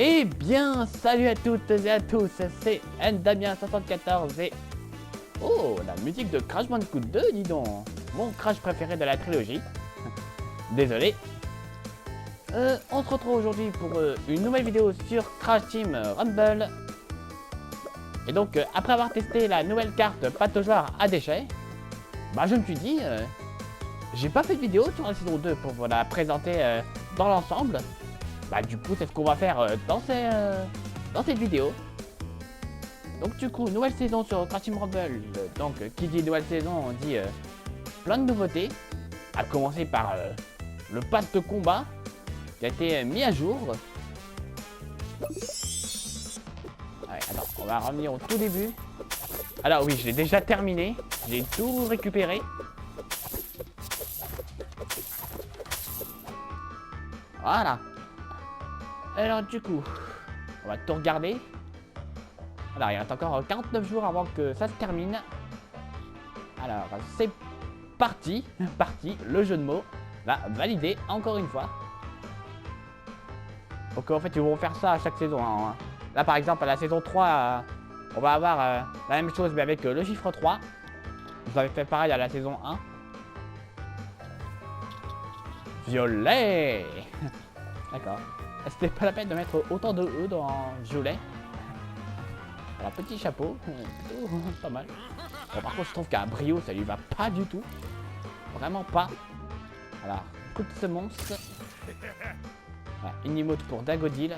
Eh bien, salut à toutes et à tous, c'est Ndamien74 et... Oh, la musique de Crash Bandicoot 2, dis donc. Mon Crash préféré de la trilogie. Désolé. On se retrouve aujourd'hui pour une nouvelle vidéo sur Crash Team Rumble. Et donc, après avoir testé la nouvelle carte pataugeoire à déchets, bah je me suis dit, j'ai pas fait de vidéo sur la saison 2 pour vous la présenter dans l'ensemble. Bah du coup, c'est ce qu'on va faire dans cette vidéo. Donc du coup, nouvelle saison sur Crash Team Rumble. Donc, qui dit nouvelle saison, on dit plein de nouveautés. À commencer par le pass de combat qui a été mis à jour. Ouais, attends, on va revenir au tout début. Alors oui, je l'ai déjà terminé. J'ai tout récupéré. Voilà. Alors du coup, on va tout regarder. Alors il reste encore 49 jours avant que ça se termine. Alors c'est parti, le jeu de mots. Là, validé encore une fois. Donc en fait ils vont faire ça à chaque saison. Hein. Là par exemple à la saison 3, on va avoir la même chose mais avec le chiffre 3. Vous avez fait pareil à la saison 1. Violet. D'accord. C'était pas la peine de mettre autant de E dans violet. Alors petit chapeau, plutôt pas mal. Bon par contre je trouve qu'un brio ça lui va pas du tout. Vraiment pas. Alors, coup de semonce. Voilà, une emote pour Dagodil.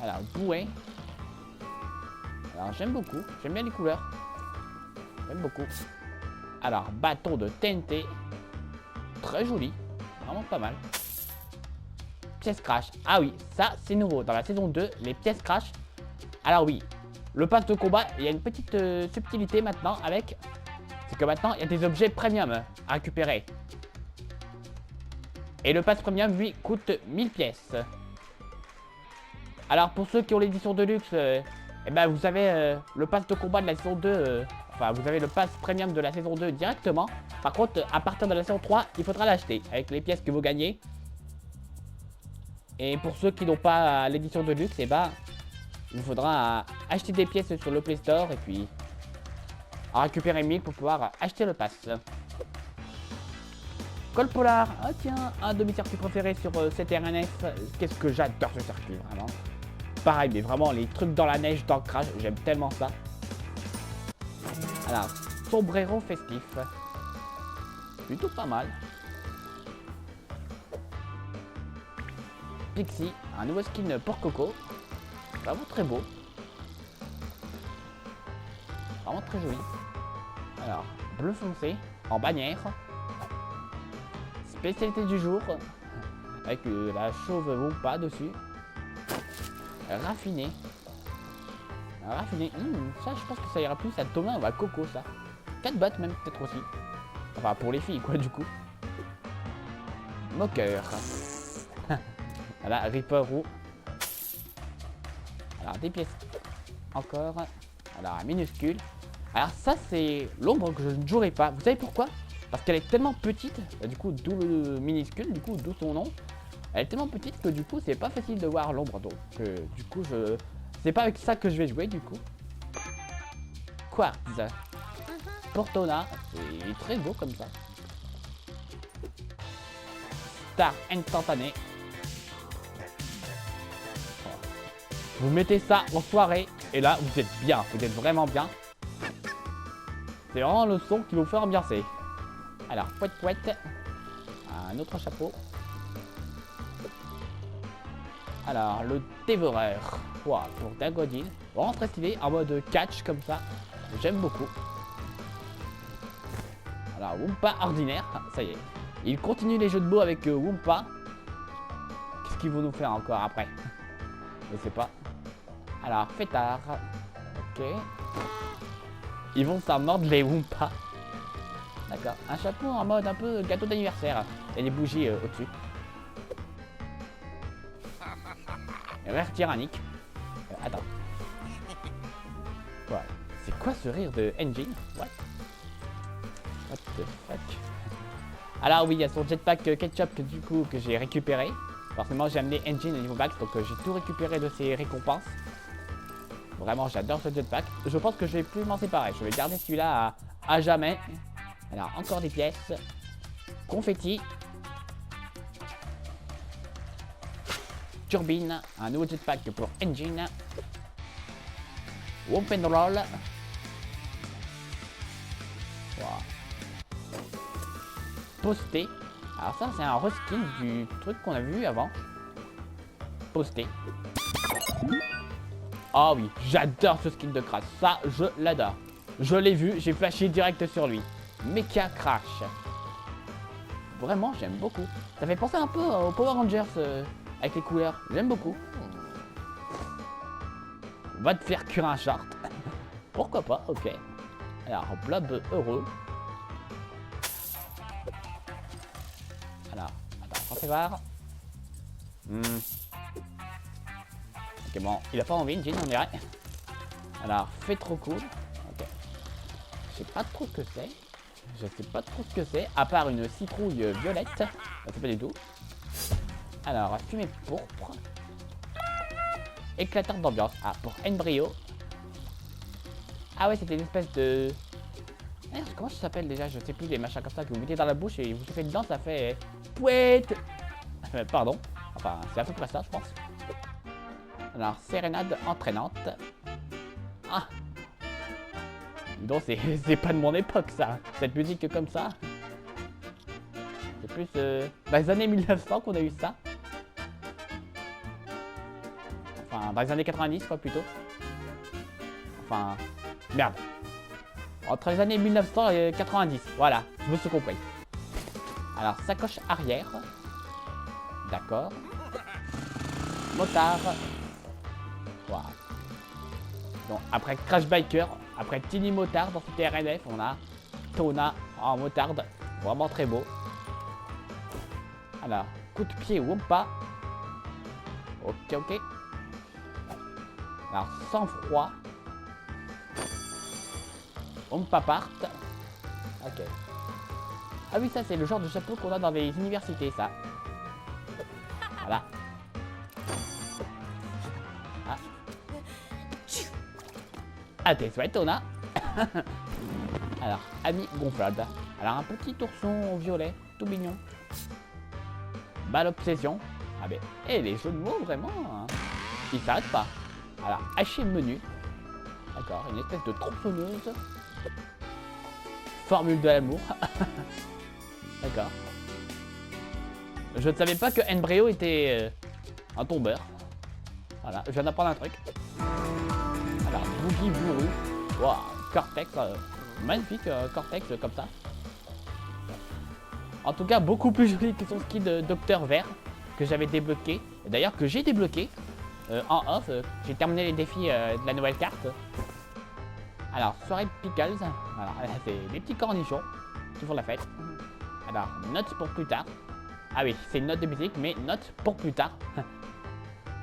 Alors, bouée. Alors j'aime beaucoup, j'aime bien les couleurs. J'aime beaucoup. Alors, bâton de TNT. Très joli, vraiment pas mal. Pièces crash. Ah oui, ça c'est nouveau. Dans la saison 2, les pièces crash. Alors oui, le pass de combat, il y a une petite subtilité maintenant avec. C'est que maintenant, il y a des objets premium à récupérer. Et le pass premium, lui, coûte 1000 pièces. Alors pour ceux qui ont l'édition de luxe, eh ben, vous avez le pass de combat de la saison 2. Enfin, vous avez le pass premium de la saison 2 directement. Par contre, à partir de la saison 3, il faudra l'acheter avec les pièces que vous gagnez. Et pour ceux qui n'ont pas l'édition de luxe, eh ben, il vous faudra acheter des pièces sur le Play Store et puis en récupérer 1000 pour pouvoir acheter le pass. Col Polar, ah tiens, un de mes circuits préférés sur cette RNF. Qu'est-ce que j'adore ce circuit, vraiment. Pareil, mais vraiment les trucs dans la neige, dans le crash, j'aime tellement ça. Alors, sombrero festif. Plutôt pas mal. Pixie, un nouveau skin pour Coco. Vraiment très beau. Vraiment très joli. Alors, bleu foncé, en bannière. Spécialité du jour. Avec la chauve Wumpa dessus. Raffiné. Raffiné. Ça, je pense que ça ira plus à Thomas ou à Coco, ça. 4 bottes même, peut-être aussi. Enfin, pour les filles, quoi, du coup. Moqueur. Voilà, Reaper roux. Alors, des pièces. Encore. Alors, minuscule. Alors, ça, c'est l'ombre que je ne jouerai pas. Vous savez pourquoi? Parce qu'elle est tellement petite. Du coup, d'où le minuscule, du coup, d'où son nom. Elle est tellement petite que du coup, c'est pas facile de voir l'ombre. Donc, du coup, c'est pas avec ça que je vais jouer, du coup. Quartz. Portona. C'est très beau comme ça. Star instantané. Vous mettez ça en soirée et là vous êtes bien, vous êtes vraiment bien. C'est vraiment le son qui vous fait ambiancer. Alors, pouette pouette. Un autre chapeau. Alors, le dévoreur. Wow, pour Dagodil. Vraiment très stylé, en mode catch comme ça. J'aime beaucoup. Alors, Wumpa ordinaire. Ah, ça y est. Il continue les jeux de mots avec Wumpa. Qu'est-ce qu'ils vont nous faire encore après? Je sais pas. Alors, fêtard. Ok. Ils vont s'en mordre les Wumpa. D'accord. Un chapeau en mode un peu gâteau d'anniversaire. Et des bougies au-dessus. Rire tyrannique. Attends. Voilà. C'est quoi ce rire de Engine? What the fuck? Alors oui, il y a son jetpack ketchup du coup que j'ai récupéré. Forcément, j'ai amené Engine au niveau max, donc j'ai tout récupéré de ses récompenses. Vraiment, j'adore ce jetpack. Je pense que je vais plus m'en séparer. Je vais garder celui-là à jamais. Alors, encore des pièces. Confetti. Turbine. Un nouveau jetpack pour Engine. Womp and Roll. Wow. Posté. Alors ça, c'est un reskin du truc qu'on a vu avant. Posté. Ah oui, j'adore ce skin de Crash. Ça, je l'adore. Je l'ai vu, j'ai flashé direct sur lui. Mecha Crash. Vraiment, j'aime beaucoup. Ça fait penser un peu aux Power Rangers avec les couleurs. J'aime beaucoup. Va te faire cuire un short. Pourquoi pas, ok. Alors, Blob heureux. Alors, attends, on va voir. Ok, bon, il a pas envie, Jean, on dirait. Alors, fait trop cool. Ok. Je sais pas trop ce que c'est. Je sais pas trop ce que c'est, à part une citrouille violette. Je sais pas du tout. Alors, fumée pourpre. Éclateur d'ambiance. Ah, pour Embryo. Ah ouais, c'était une espèce de... Comment ça s'appelle déjà? Je sais plus, les machins comme ça que vous mettez dans la bouche et vous soufflez dedans, ça fait... Pouette. Pardon. Enfin, c'est à peu près ça, je pense. Alors, sérénade entraînante. Ah. Donc, c'est pas de mon époque, ça. Cette musique comme ça. C'est plus dans les années 1900 qu'on a eu ça. Enfin, dans les années 90, quoi, plutôt. Enfin, merde. Entre les années 1900 et 90, voilà, je me suis compris. Alors, sacoche arrière. D'accord. Motard. Wow. Donc, après Crash Biker, après Tiny Motard dans ce TRNF, on a Tona en motarde. Vraiment très beau. Alors, coup de pied Wumpa. Ok, ok. Alors, sang-froid. Wumpa part. Ok. Ah oui, ça, c'est le genre de chapeau qu'on a dans les universités, ça. Voilà. Ah. Ah, tes souhaits, on a. Alors, ami gonflable. Alors, un petit ourson violet, tout mignon. Balle obsession. Ah ben, les jeux de mots, vraiment, hein. Ils s'arrêtent pas. Alors, haché menu. D'accord, une espèce de tronçonneuse. Formule de l'amour. D'accord. Je ne savais pas que Embryo était un tombeur. Voilà, je viens d'apprendre un truc. Alors, Boogie Bourru. Waouh, Cortex. Magnifique Cortex comme ça. En tout cas, beaucoup plus joli que son skin de Docteur Vert que j'avais débloqué. D'ailleurs, que j'ai débloqué en off. J'ai terminé les défis de la nouvelle carte. Alors, soirée Pickles. Alors, c'est des petits cornichons qui font la fête. Alors, notes pour plus tard. Ah oui, c'est une note de musique, mais note pour plus tard.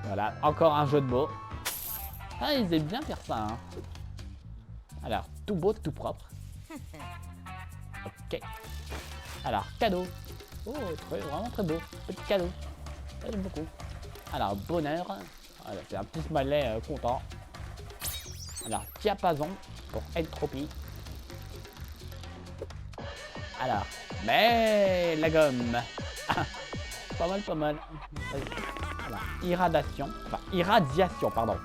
Voilà, encore un jeu de mots. Ah, ils aiment bien faire ça, hein. Alors, tout beau, tout propre. Ok. Alors, cadeau. Oh, vraiment très beau. Petit cadeau. Ça, j'aime beaucoup. Alors, bonheur. Voilà, c'est un petit smiley content. Alors, diapason pour entropie. Alors, mais la gomme. Pas mal, pas mal. Voilà, irradiation. Enfin, irradiation, pardon.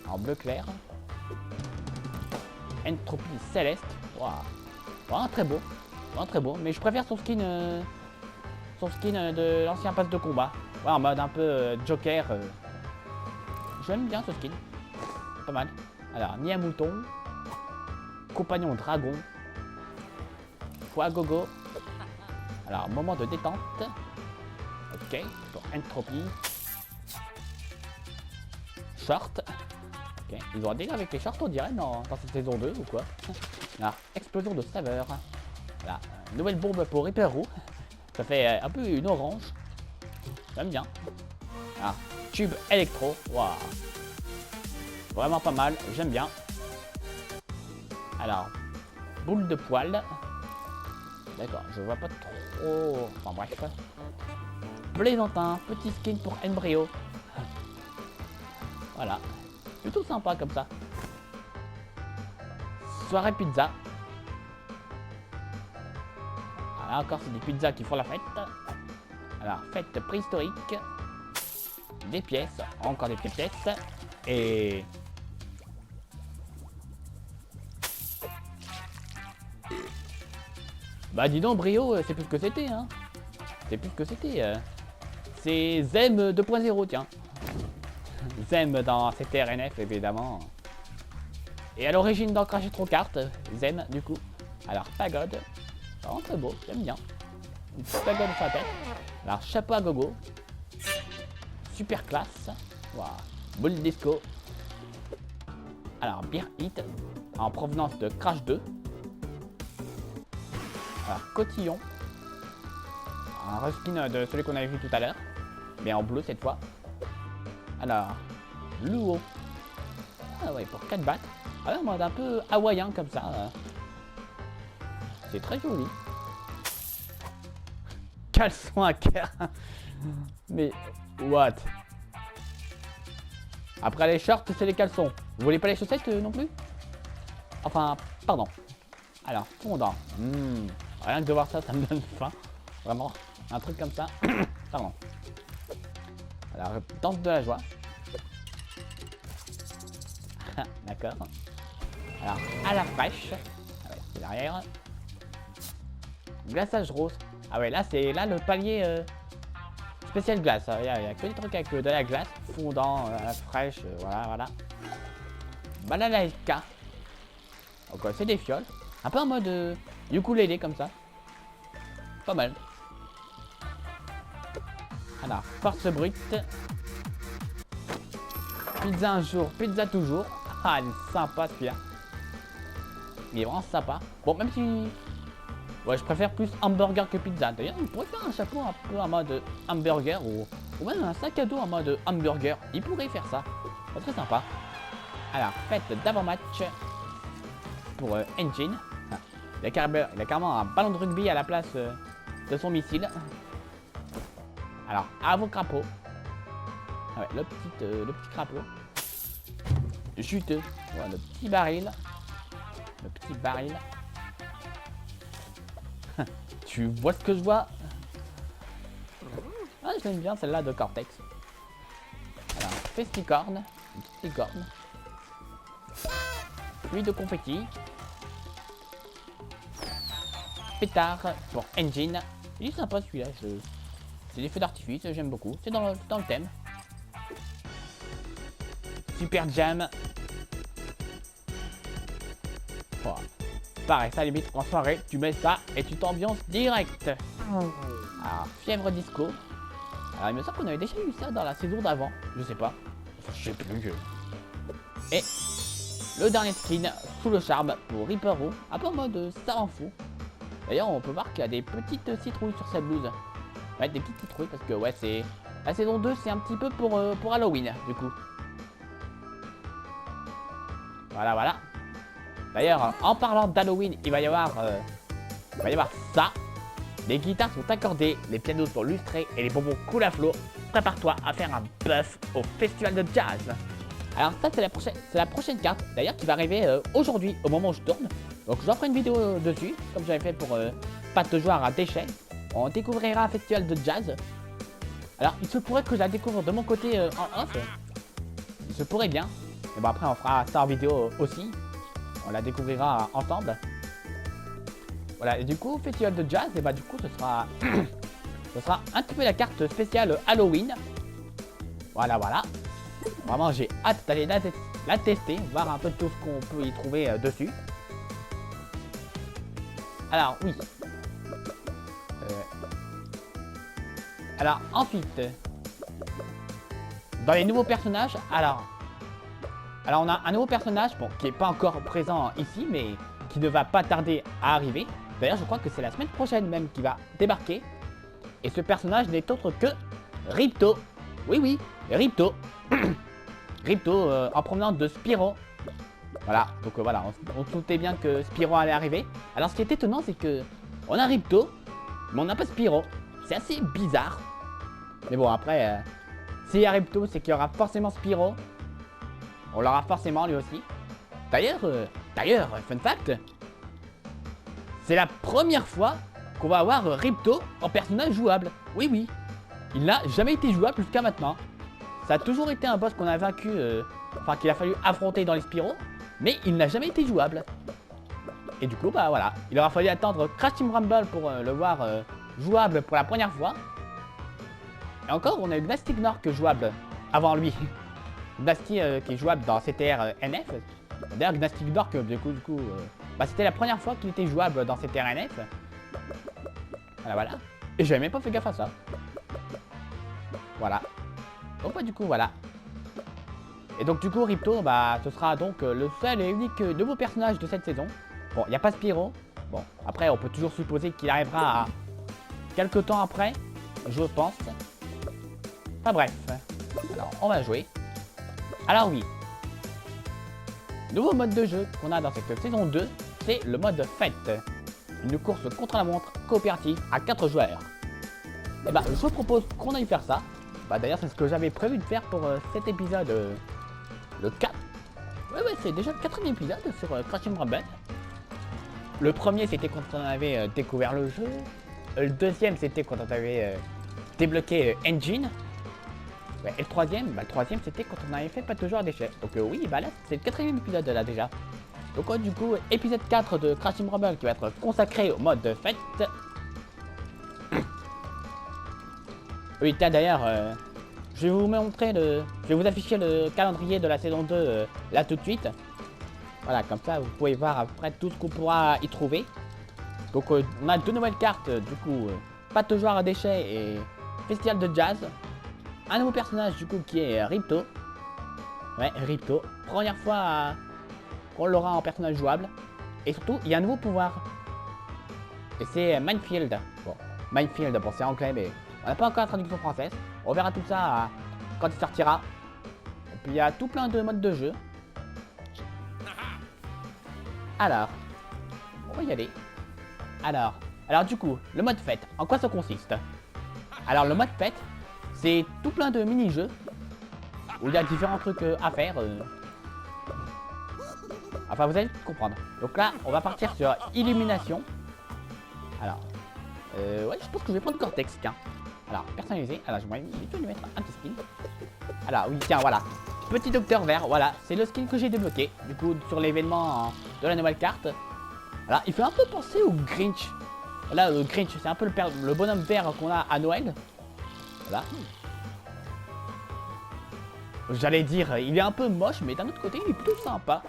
En bleu clair. Entropie céleste. Waouh. Vraiment très beau. Vraiment très beau. Mais je préfère son skin de l'ancien pass de combat. Ouais, en mode un peu Joker. J'aime bien ce skin. Pas mal. Alors, nid à mouton. Compagnon dragon. Foie gogo. Alors, moment de détente. Ok, pour entropie. Short. Ok, ils ont un délire avec les shorts, on dirait, dans cette saison 2 ou quoi. Alors, explosion de saveur. Voilà, nouvelle bombe pour Reaper Roux. Ça fait un peu une orange. J'aime bien. Alors, tube électro. Waouh. Vraiment pas mal, j'aime bien. Alors, boule de poil. D'accord, je vois pas trop... Enfin bref. plaisantin, petit skin pour Embryo. Voilà, plutôt sympa comme ça. Soirée pizza. Voilà, encore c'est des pizzas qui font la fête. Alors, fête préhistorique. Des pièces, encore des pièces. Et... bah dis donc Brio, c'est plus ce que c'était hein. C'est plus ce que c'était. C'est Zem 2.0 tiens. Zem dans CTRNF évidemment. Et à l'origine dans Crash Retro Kart, Zem du coup. Alors pagode, vraiment très beau, j'aime bien. Une petite pagode sur la tête. Alors chapeau à gogo. Super classe. Wow. Boule disco. Alors Beer Hit en provenance de Crash 2. Alors Cotillon. Un reskin de celui qu'on avait vu tout à l'heure. Mais en bleu cette fois. Alors Luo. Ah ouais, pour 4 bahts. Ah ouais, en mode un peu hawaïen comme ça. C'est très joli. Caleçon à cœur. Mais what? Après les shorts, c'est les caleçons. Vous voulez pas les chaussettes non plus? Enfin, pardon. Alors, fondant. Rien que de voir ça, ça me donne faim. Vraiment, un truc comme ça. Pardon. Alors, danse de la joie. D'accord. Alors, à la fraîche. Ah ouais, c'est derrière. Glaçage rose. Ah ouais, là, c'est là le palier spécial glace. Il y a que des trucs avec de la glace. Fondant, à la fraîche, voilà, voilà. Balalaïka. Donc, c'est des fioles. Un peu en mode ukulélé comme ça. Pas mal. Alors, force brute. Pizza un jour, pizza toujours. Ah, il est sympa celui-là. Il est vraiment sympa. Bon, même si... ouais, je préfère plus hamburger que pizza. D'ailleurs, il pourrait faire un chapeau un peu en mode hamburger ou même un sac à dos en mode hamburger. Il pourrait faire ça. C'est très sympa. Alors, fête d'avant-match pour Engine. Ah, il a carrément un ballon de rugby à la place de son missile. Alors, à vos crapauds. Ah ouais, le petit crapaud. Juteux. Voilà, le petit baril. Le petit baril. Tu vois ce que je vois? Ah, j'aime bien celle-là de Cortex. Alors, Festicorn. Une petite licorne. Pluie de confetti. Pétard pour Engine. Il est sympa celui-là. C'est des feux d'artifice, j'aime beaucoup. C'est dans le thème. Super Jam. Oh. Pareil, ça limite en soirée, tu mets ça et tu t'ambiances direct. Alors, fièvre disco. Alors, il me semble qu'on avait déjà eu ça dans la saison d'avant. Je sais pas. Enfin, je sais plus. Et le dernier skin sous le charme pour Reaper Roux. Un peu en mode ça en fout. D'ailleurs, on peut voir qu'il y a des petites citrouilles sur sa blouse. Ouais, des petites citrouilles parce que ouais, c'est la saison 2, c'est un petit peu pour Halloween du coup. Voilà, voilà. D'ailleurs, en parlant d'Halloween, il va y avoir ça. Les guitares sont accordées, les pianos sont lustrés et les bonbons coulent à flot. Prépare-toi à faire un buff au festival de jazz. Alors ça, c'est la prochaine carte, d'ailleurs, qui va arriver aujourd'hui, au moment où je tourne. Donc j'en ferai une vidéo dessus, comme j'avais fait pour Pâte de joueur à déchets. On découvrira un festival de jazz. Alors, il se pourrait que je la découvre de mon côté en off. Il se pourrait bien. Mais bon, après, on fera ça en vidéo aussi. On la découvrira ensemble. Voilà, et du coup, festival de jazz, et bah du coup, ce sera un petit peu la carte spéciale Halloween. Voilà, voilà. Vraiment, j'ai hâte d'aller la tester, voir un peu tout ce qu'on peut y trouver dessus. Alors, oui. Alors, ensuite, dans les nouveaux personnages, alors on a un nouveau personnage, bon, qui n'est pas encore présent ici, mais qui ne va pas tarder à arriver. D'ailleurs, je crois que c'est la semaine prochaine même qui va débarquer. Et ce personnage n'est autre que Ripto. Oui, oui, Ripto. Ripto en provenance de Spyro. Voilà, donc voilà, on se doutait bien que Spyro allait arriver. Alors, ce qui est étonnant, c'est que on a Ripto, mais on n'a pas Spyro. C'est assez bizarre. Mais bon, après, s'il y a Ripto, c'est qu'il y aura forcément Spyro. On l'aura forcément lui aussi. D'ailleurs, fun fact, c'est la première fois qu'on va avoir Ripto en personnage jouable. Oui, oui. Il n'a jamais été jouable jusqu'à maintenant. Ça a toujours été un boss qu'on a vaincu, enfin qu'il a fallu affronter dans les Spyro, mais il n'a jamais été jouable. Et du coup, bah voilà, il aura fallu attendre Crash Team Rumble pour le voir jouable pour la première fois. Et encore, on a eu Gnasty Gnorc jouable avant lui. Gnasty qui est jouable dans CTR NF. D'ailleurs, Gnasty Gnorc, du coup, bah, c'était la première fois qu'il était jouable dans CTR NF. Voilà. Et j'avais même pas fait gaffe à ça. Voilà. Donc bah du coup voilà. Et donc du coup Ripto, bah ce sera donc le seul et unique nouveau personnage de cette saison. Bon, il n'y a pas Spyro. Bon, après on peut toujours supposer qu'il arrivera à quelques temps après, je pense. Enfin bref. Alors on va jouer. Alors oui. Nouveau mode de jeu qu'on a dans cette saison 2, c'est le mode fête. Une course contre la montre coopérative à 4 joueurs. Et bah je vous propose qu'on aille faire ça. Bah d'ailleurs c'est ce que j'avais prévu de faire pour cet épisode, le 4. Ouais c'est déjà le 4e épisode sur Crash Team Rumble. Le premier c'était quand on avait découvert le jeu. Le deuxième c'était quand on avait débloqué Engine. Ouais, et le troisième c'était quand on avait fait pas toujours à déchets. Donc oui bah là c'est le 4e épisode là déjà. Donc du coup épisode 4 de Crash Team Rumble qui va être consacré au mode de fête. Oui, tiens d'ailleurs, je vais vous montrer je vais vous afficher le calendrier de la saison 2 là tout de suite. Voilà, comme ça vous pouvez voir après tout ce qu'on pourra y trouver. Donc on a 2 nouvelles cartes, du coup, pâte aux joueurs à déchets et festival de jazz. Un nouveau personnage du coup qui est Ripto. Ouais, Ripto. Première fois qu'on l'aura en personnage jouable. Et surtout, il y a un nouveau pouvoir. Et c'est Minefield. Bon, Minefield, bon c'est anglais mais... On n'a pas encore la traduction française. On verra tout ça quand il sortira. Et puis il y a tout plein de modes de jeu. Alors, on va y aller. Alors du coup, le mode fête, en quoi ça consiste? Alors le mode fête, c'est tout plein de mini-jeux où il y a différents trucs à faire. Enfin, vous allez comprendre. Donc là, on va partir sur Illumination. Alors, ouais, je pense que je vais prendre Cortex, tiens. Alors, personnalisé. Alors, je vais lui mettre un petit skin. Alors, oui, tiens, voilà. Petit docteur vert, voilà. C'est le skin que j'ai débloqué. Du coup, sur l'événement de la nouvelle carte. Voilà, il fait un peu penser au Grinch. Voilà, le Grinch, c'est un peu le bonhomme vert qu'on a à Noël. Voilà. J'allais dire, il est un peu moche, mais d'un autre côté, il est plutôt sympa.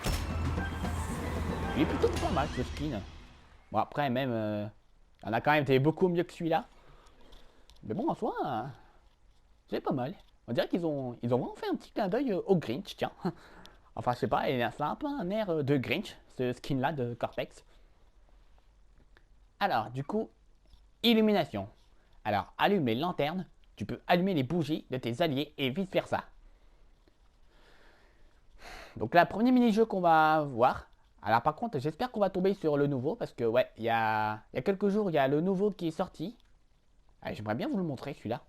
Il est plutôt pas mal, ce skin. Bon, après, même, il y en a quand même été beaucoup mieux que celui-là. Mais bon, en soi, c'est pas mal. On dirait qu'ils ont vraiment fait un petit clin d'œil au Grinch, tiens. Enfin, je sais pas, ça a un peu un air de Grinch, ce skin-là de Cortex. Alors, du coup, illumination. Alors, allume les lanternes, tu peux allumer les bougies de tes alliés et vice-versa. Donc là, premier mini-jeu qu'on va voir. Alors par contre, j'espère qu'on va tomber sur le nouveau, parce que ouais, il y a quelques jours, il y a le nouveau qui est sorti. J'aimerais bien vous le montrer, celui-là.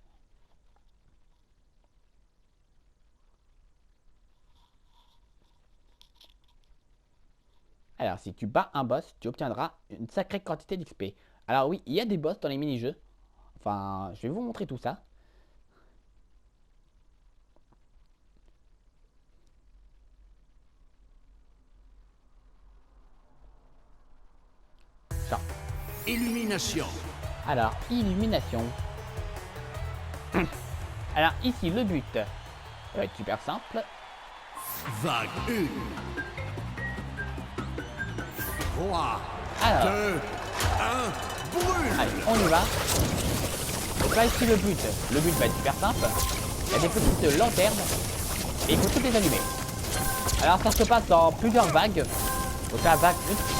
Alors, si tu bats un boss, tu obtiendras une sacrée quantité d'XP. Alors oui, il y a des boss dans les mini-jeux. Enfin, je vais vous montrer tout ça. Ça. Illumination. Alors, illumination. Alors ici, le but va être super simple. Vague 1. 3. Alors, 2. 1. Brûle. allez, on y va. Donc là, ici, le but va être super simple. Il y a des petites lanternes et il faut toutes les allumer. Alors, ça se passe en plusieurs vagues. Donc la vague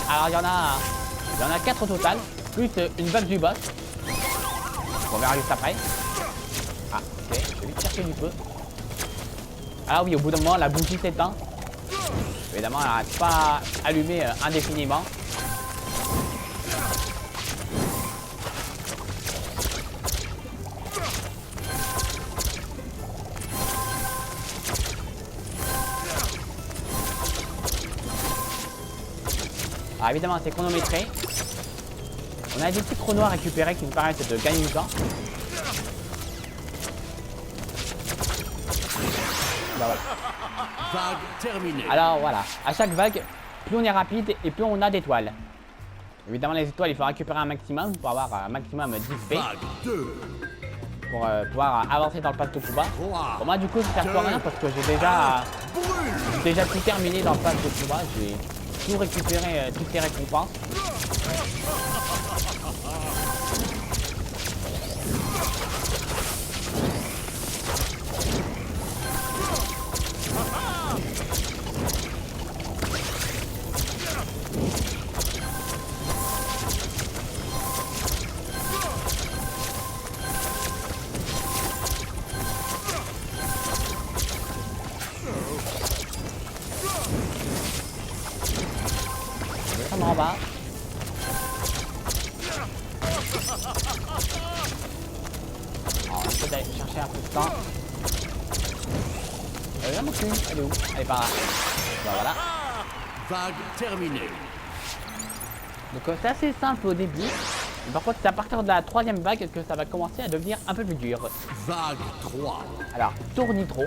1, alors il y en a 4 au total, plus une vague du boss. On verra juste après. Ah, ok, je vais vite chercher du feu. Ah oui, au bout d'un moment, la bougie s'éteint. Évidemment, elle n'arrête pas allumée indéfiniment. Alors évidemment, c'est chronométré. On a des petits chronos à récupérer qui nous permettent de gagner du temps. Bah, voilà. Vague terminée. Alors voilà, à chaque vague, plus on est rapide et plus on a d'étoiles. Évidemment, les étoiles, il faut récupérer un maximum pour avoir un maximum d'XP. Vague 2. Pour pouvoir avancer dans le pass de combat. 3. Pour moi, du coup, ça sert plus à rien parce que j'ai déjà tout terminé dans le pass de combat. J'ai tout récupéré, toutes les récompenses. En bas. Alors, on essaie d'aller chercher un peu de temps. Là, mon cul, elle est où? Elle est par là. Bah, voilà. Vague terminée. Donc c'est assez simple au début. Par contre, c'est à partir de la troisième vague que ça va commencer à devenir un peu plus dur. Vague 3. Alors, tour nitro.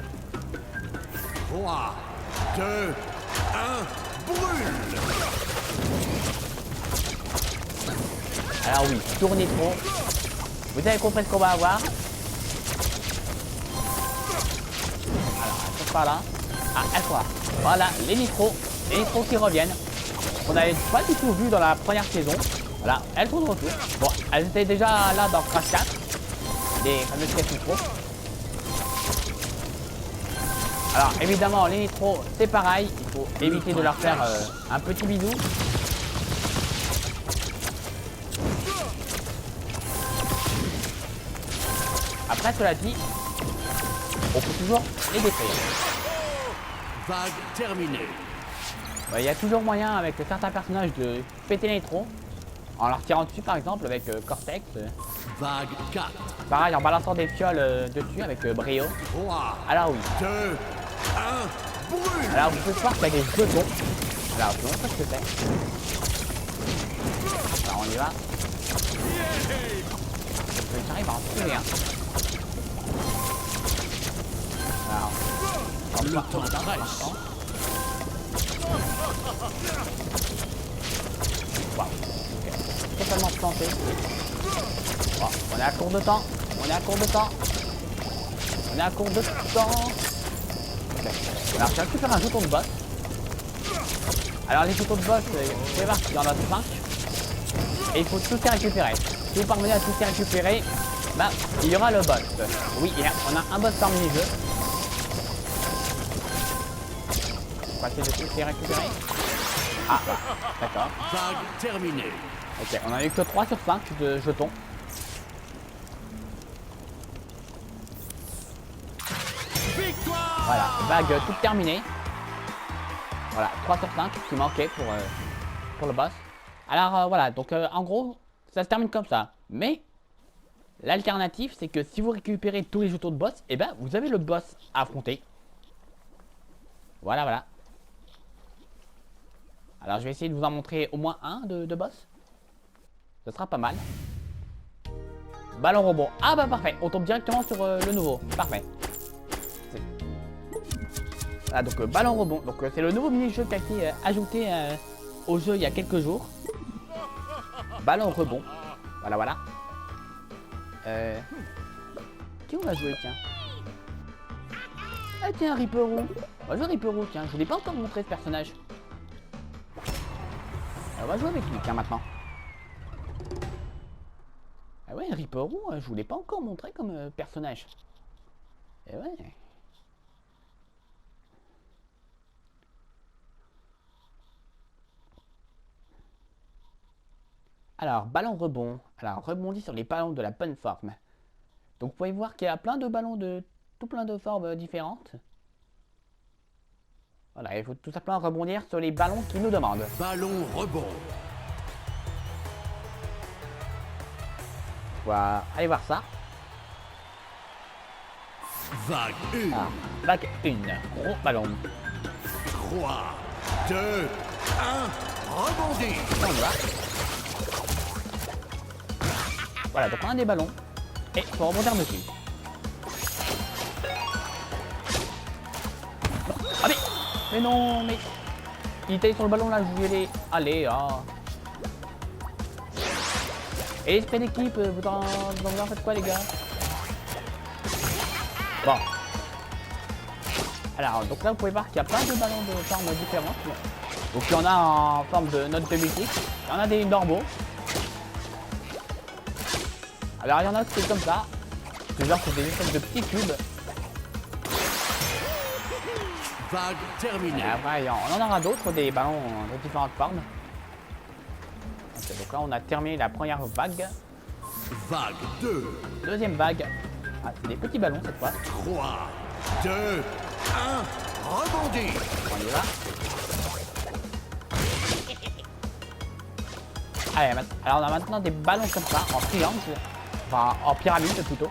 3, 2, 1, brûle. Alors oui, tour nitro. Vous avez compris ce qu'on va avoir. Alors, elle passe par là. Ah, elle soit. Voilà, les nitros qui reviennent. On n'avait pas du tout vu dans la première saison. Voilà, elles sont de retour. Bon, elles étaient déjà là dans Crash 4. Les fameuses caisses nitro. Alors évidemment, les nitros, c'est pareil. Il faut éviter de leur faire un petit bisou. Après, cela dit, on peut toujours les détruire. Vague terminée. Il y a toujours moyen avec certains personnages de péter les nitros. En leur tirant dessus par exemple avec Cortex. Vague 4. Pareil en balançant des fioles dessus avec brio. 3, Alors oui. 2, 1, brûle. Alors vous pouvez voir qu'il y a des jetons. Alors je vous montre ce que c'est. Alors on y va. J'arrive à en trouver un. Alors. Le temps presse. Waouh. Ok. Totalement planté. Bon, on est à court de temps. On est à court de temps. On est à court de temps. Ok. Alors j'ai récupéré un jeton de boss. Alors les jetons de boss, vous allez voir qu'il y en a 5. Et il faut tous les récupérer. Si vous parvenez à tous les récupérer, bah, il y aura le boss. Oui, on a un boss parmi les jeux. On va essayer de tous les récupérer. Ah, voilà. D'accord. Vague terminée. Ok, on a eu que 3 sur 5 de jetons. Victoire. Voilà, vague toute terminée. Voilà, 3 sur 5 qui manquait pour le boss. Alors voilà, donc en gros, ça se termine comme ça. Mais l'alternative, c'est que si vous récupérez tous les jetons de boss, et ben vous avez le boss à affronter. Voilà, voilà. Alors je vais essayer de vous en montrer au moins un de boss. Ce sera pas mal. Ballon robot. Ah bah parfait, on tombe directement sur le nouveau. Parfait. Ah donc ballon rebond. Donc c'est le nouveau mini-jeu qui a été ajouté au jeu il y a quelques jours. Ballon rebond. Voilà, voilà. Qui on va jouer, tiens? Ah tiens, Ripperoo. On va jouer Ripperoo, tiens. Je vous l'ai pas encore montré ce personnage. On va jouer avec lui, tiens, maintenant. Ah ouais, Ripperoo, je vous l'ai pas encore montré comme personnage. Et ouais. Alors, ballon rebond. Alors, rebondit sur les ballons de la bonne forme. Donc, vous pouvez voir qu'il y a plein de ballons de tout plein de formes différentes. Voilà, il faut tout simplement rebondir sur les ballons qui nous demandent. Ballon rebond. Voilà, allez voir ça. Vague 1. Ah, vague 1. Gros ballon. 3, 2, 1, rebondis. On y va. Voilà, donc on a des ballons. Et il faut rebondir dessus. Ah mais non, mais... Il était sur le ballon là, je voulais les... Allez, ah. Et l'esprit d'équipe, vous en faites quoi les gars? Bon. Alors, donc là vous pouvez voir qu'il y a plein de ballons de formes différentes. Donc il y en a en forme de note de musique, il y en a des normaux. Alors il y en a qui c'est comme ça. C'est genre c'est des espèces de petits cubes. Vague terminée. Et après on en aura d'autres, des ballons de différentes formes. Okay, donc là on a terminé la première vague. Vague 2. Deuxième vague. Ah, c'est des petits ballons cette fois. 3, 2, 1, rebondis. On y va. Allez, alors on a maintenant des ballons comme ça, en triangle. Enfin, en pyramide plutôt.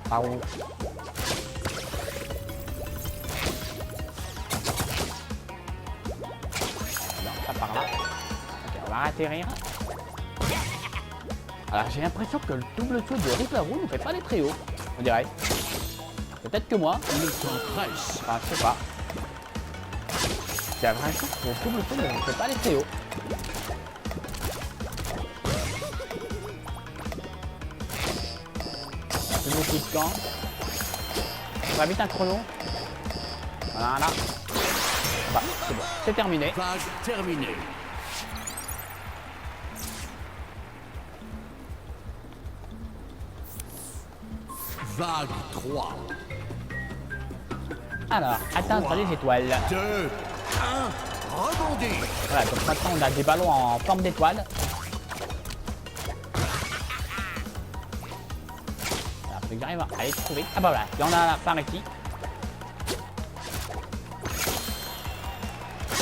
Par où? Non, pas par là. Ok, on va atterrir. Alors j'ai l'impression que le double saut de Ripper Room ne fait pas aller très haut, on dirait. Peut-être que moi. Le temps presse. Enfin, je sais pas. J'ai l'impression que le double saut ne fait pas aller très haut. Plus beaucoup de temps. On va vite un chrono. Voilà. Bah, c'est bon, c'est terminé. Vague terminée. Vague 3. Alors, atteindre les étoiles. 2, 1, rebondis. Voilà, donc maintenant on a des ballons en forme d'étoile. Alors, faut que j'arrive à les trouver. Ah bah voilà, il y en a par ici.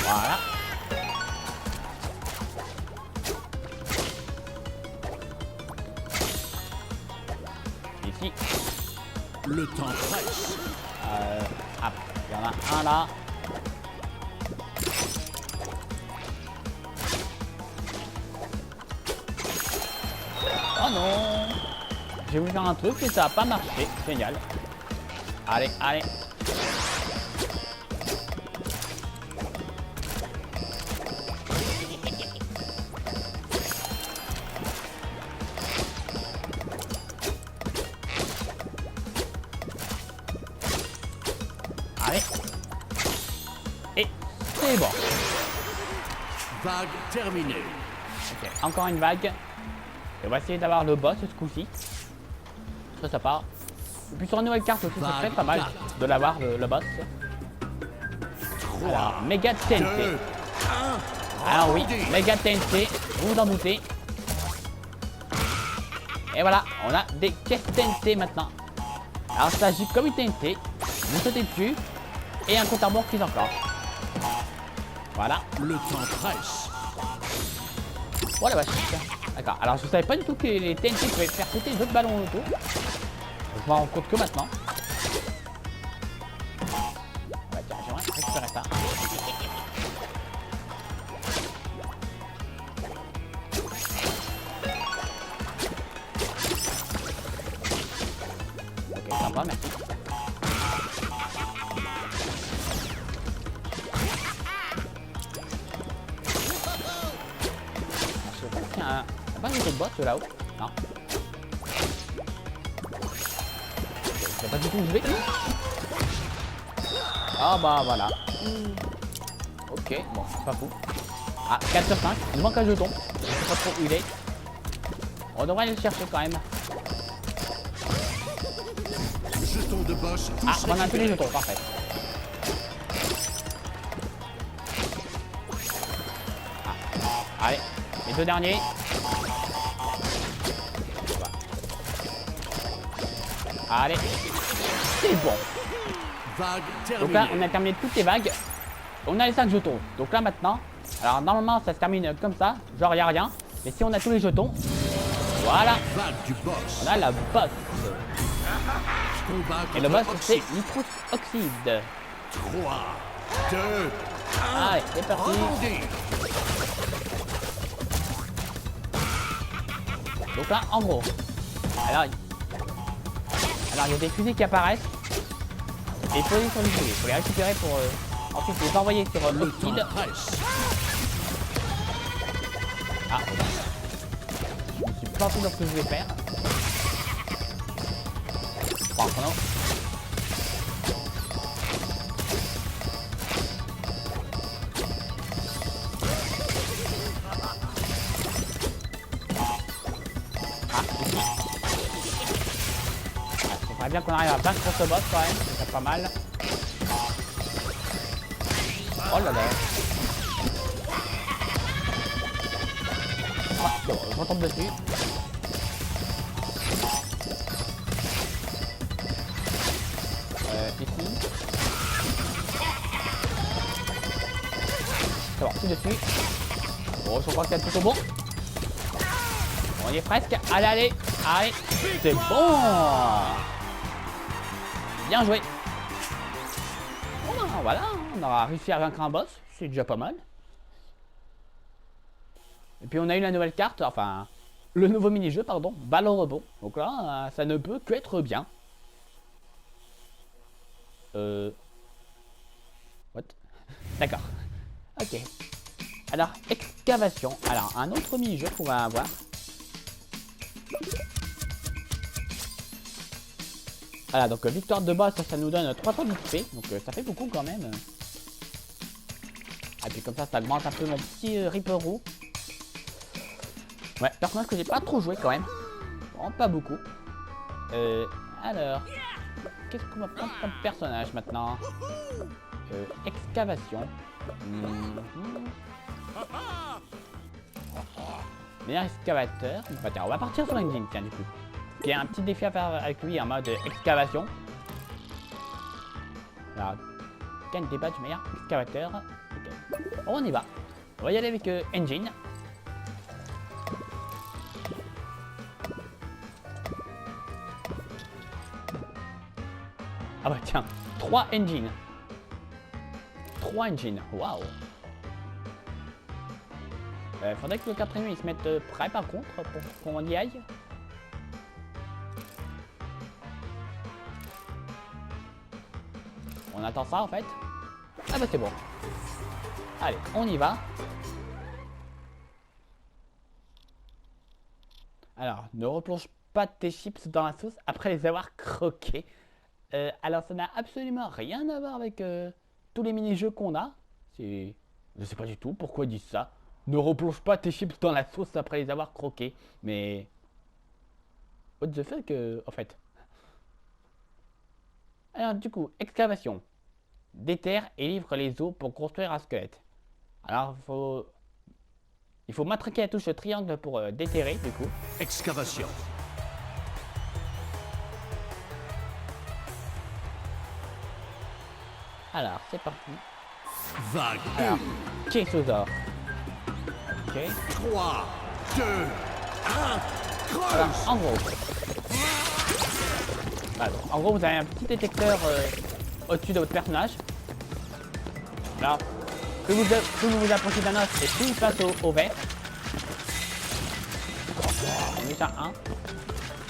Voilà. Ici. Le temps presse. Ah, il y en a un là. Oh non! J'ai voulu faire un truc et ça n'a pas marché. Génial. Allez, allez. Allez. Et c'est bon. Vague terminée. Ok, encore une vague. Et on va essayer d'avoir le boss ce coup-ci. Ça part. Et puis sur une nouvelle carte aussi, c'est très pas mal de l'avoir, le boss. Alors, méga TNT. 2, 1, Alors oui, méga TNT, vous vous en doutez. Et voilà, on a des caisses TNT maintenant. Alors ça agit comme une TNT. Vous sautez dessus. Et un compte à rebours qui s'enclenche. Voilà. Le temps presse. Oh la vache. D'accord. Alors je savais pas du tout que les TNT pouvaient faire sauter les autres ballons autour. Je m'en rends compte que maintenant. Ouais, tiens, j'aimerais récupérer ça. Ok, sympa, merci. Il n'y a pas de boss là-haut? Non. Je sais pas du tout où je vais. Ah bah voilà. Ok, bon, c'est pas fou. Ah, 4 sur 5. Il manque un jeton. Je sais pas trop où il est. On devrait aller le chercher quand même. Jeton de boss. Ah, on a tous les jetons, parfait. Ah. Allez, les deux derniers. Allez, c'est bon. Vague Donc là, terminée. on a terminé toutes les vagues. On a les 5 jetons. Donc là, maintenant, alors normalement, ça se termine comme ça. Genre, il n'y a rien. Mais si on a tous les jetons, voilà, Vague du boss. on a la boss. Combat Et le boss, contre c'est Oxy. Nitrous Oxide. 3, 2, 1. Allez, c'est parti. Rebondis. Donc là, en gros, alors il y a des fusées qui apparaissent et posées sur les fusées. Il faut les récupérer pour ensuite les envoyer sur Le temps Oxide. presse. Ah, je me suis planté dans ce que je voulais faire. Je prends un chrono. J'aimerais bien qu'on arrive à battre ce boss quand même, c'est déjà pas mal. Oh là là. Ah, bon, je retombe dessus. Ici. C'est bon, je suis dessus. Bon, je crois que c'est plutôt bon. On y est presque. Allez, allez, allez. C'est bon. Bien joué. Bon, ben, voilà, on aura réussi à vaincre un boss. C'est déjà pas mal. Et puis on a eu la nouvelle carte, enfin, le nouveau mini-jeu, pardon, balle au rebond. Donc là, ça ne peut que être bien. What? D'accord. Ok. Alors, excavation. Alors, un autre mini-jeu qu'on va avoir. Voilà, donc victoire de boss, ça nous donne 300 d'XP. Donc ça fait beaucoup quand même. Et puis comme ça augmente un peu mon petit Reaper-Roux. Ouais, personnage que j'ai pas trop joué quand même. Vraiment pas beaucoup. Alors, qu'est-ce qu'on va prendre comme personnage maintenant? Excavation. Meilleur excavateur. Bah, tiens, on va partir sur Engine, tiens, du coup. Il y a un petit défi à faire avec lui en mode excavation. Alors, gagne des badges meilleur excavateur. Okay. On y va. On va y aller avec Engine. Ah bah tiens, 3 engines. 3 engines, waouh. Faudrait que le quatrième il se mette prêt par contre pour qu'on y aille. On attend ça en fait. Ah bah c'est bon. Allez, on y va. Alors, ne replonge pas tes chips dans la sauce après les avoir croqués. Alors ça n'a absolument rien à voir avec tous les mini-jeux qu'on a. Je sais pas du tout pourquoi ils disent ça. Ne replonge pas tes chips dans la sauce après les avoir croqués. Mais... what the fuck en fait. Alors du coup, excavation. Déterre et livre les os pour construire un squelette. Alors il faut matraquer la touche triangle pour déterrer du coup. Excavation. Alors c'est parti. Vague. Alors, Chainsaw. Ok. 3, 2, 1. Alors, Creuse. en gros vous avez un petit détecteur au-dessus de votre personnage. Alors, plus vous vous approchez d'un os et plus il passe au vert. On met ça 1.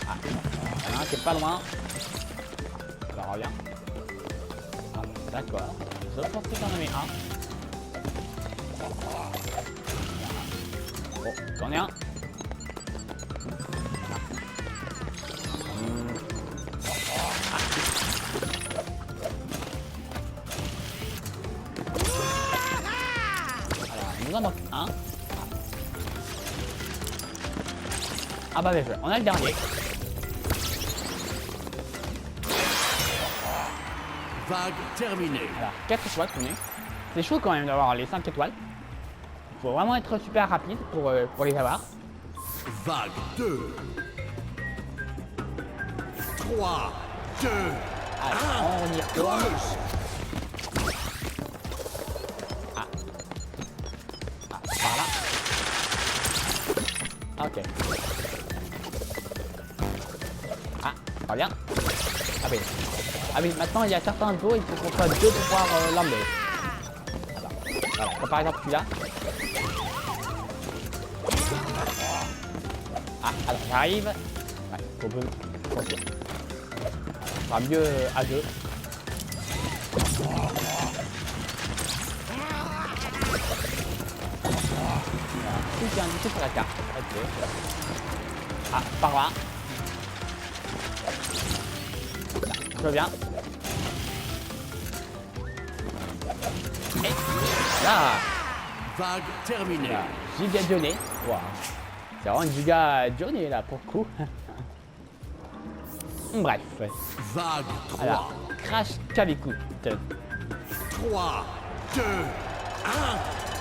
Ah, il y en a un qui est pas loin. Ça revient. Ah, d'accord. Je pensais qu'il y en avait un. Bon, j'en ai un. Il nous en manque un. Ah bah bien joué, on a le dernier. Vague terminée. Alors 4 étoiles qu'on est. C'est chaud quand même d'avoir les 5 étoiles. Il faut vraiment être super rapide pour les avoir. Vague 2. 3, 2, Allez, on y retourne. creuse. Par là. Ok. Ah, pas bien. Ah oui. Ah oui, maintenant il y a certains dos, il faut qu'on soit deux pour pouvoir l'emmener. Voilà, comme par exemple celui-là. Ah, alors j'arrive. Ouais, faut peu. Ça sera mieux à deux. Tout est indiqué sur la carte. Ok. Ah, par là. Je reviens. Et là. Vague terminée. Voilà. Giga Johnny. Wow. C'est vraiment une giga Johnny là pour le coup. Bref. Vague 3. Alors, Crash Calicoot. 3, 2, 1.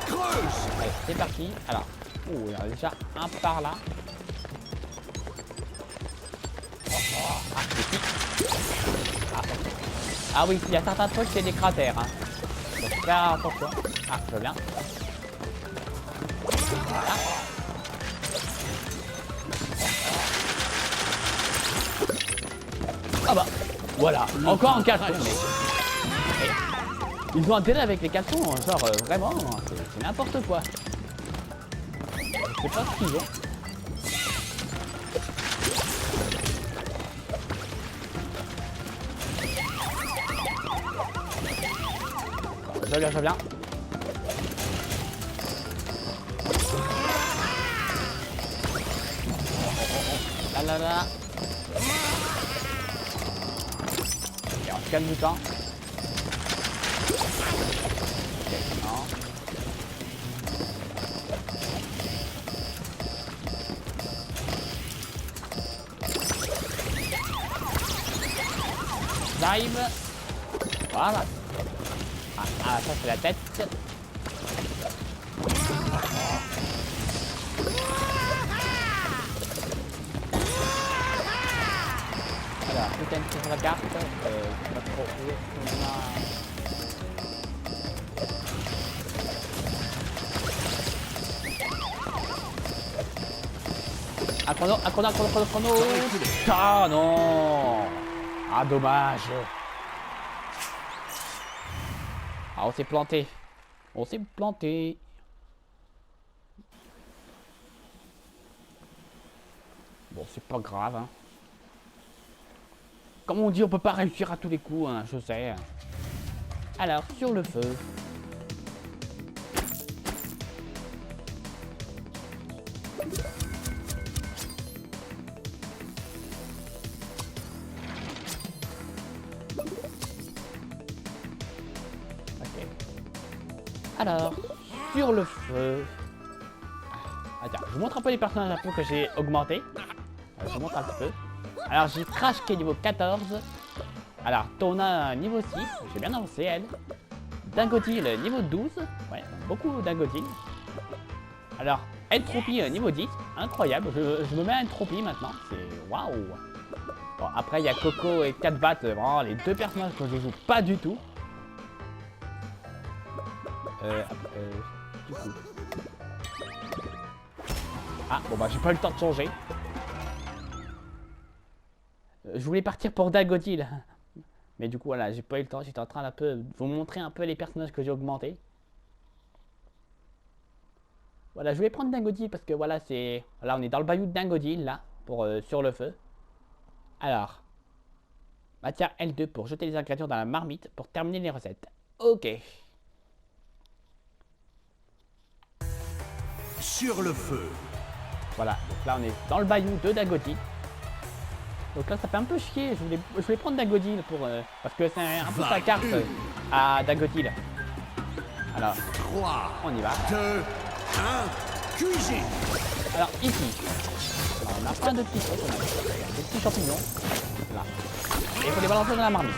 Creuse. Allez, c'est parti. Alors, il y en a déjà un par là. Ah, ici. Ah oui, il y a certains trucs, c'est des cratères. Hein. Donc faire attention. Ah, je viens. Voilà. Ah bah, voilà, encore un caleçon. Mais ils ont intérêt avec les caleçons, genre vraiment, c'est n'importe quoi. Je sais pas ce qu'ils ont. Je viens. Là. Et on se calme du temps. Ok, non. J'arrive. Voilà. Ah, ça c'est la tête. Voilà, peut-être sur la carte. Pas trop où est-ce qu'on a. Un chrono. Ah non. Ah dommage. Ah, on s'est planté. Bon, c'est pas grave, hein. Comme on dit, on peut pas réussir à tous les coups, hein, je sais. Alors, sur le feu. Ok. Alors, sur le feu. Attends, je vous montre un peu les personnages un peu que j'ai augmentés. Je vous montre un peu. Alors j'ai Crash qui est niveau 14. Alors Tona niveau 6, j'ai bien avancé elle. Dingodile niveau 12. Ouais, beaucoup Dingodile. Alors Entropy niveau 10, incroyable. Je me mets à Entropy maintenant, c'est waouh. Bon après il y a Coco et Catbat, vraiment les deux personnages que je joue pas du tout. Du coup. Ah bon bah j'ai pas eu le temps de changer. Je voulais partir pour Dingodile. Mais du coup voilà, j'ai pas eu le temps, j'étais en train d'un peu de vous montrer un peu les personnages que j'ai augmentés. Voilà, je vais prendre Dingodile parce que voilà, c'est. Là on est dans le bayou de Dingodile là, pour sur le feu. Alors. Matière L2 pour jeter les ingrédients dans la marmite pour terminer les recettes. Ok. Sur le feu. Voilà, donc là on est dans le bayou de Dingodile. Donc là ça fait un peu chier, je voulais prendre Dingodile pour parce que c'est un peu sa carte à Dingodile. Alors 3, on y va. 2, 1, cuisine. Alors ici, alors, on a plein de petits trucs, on a des petits champignons. Là. Et il faut les balancer dans la marmite.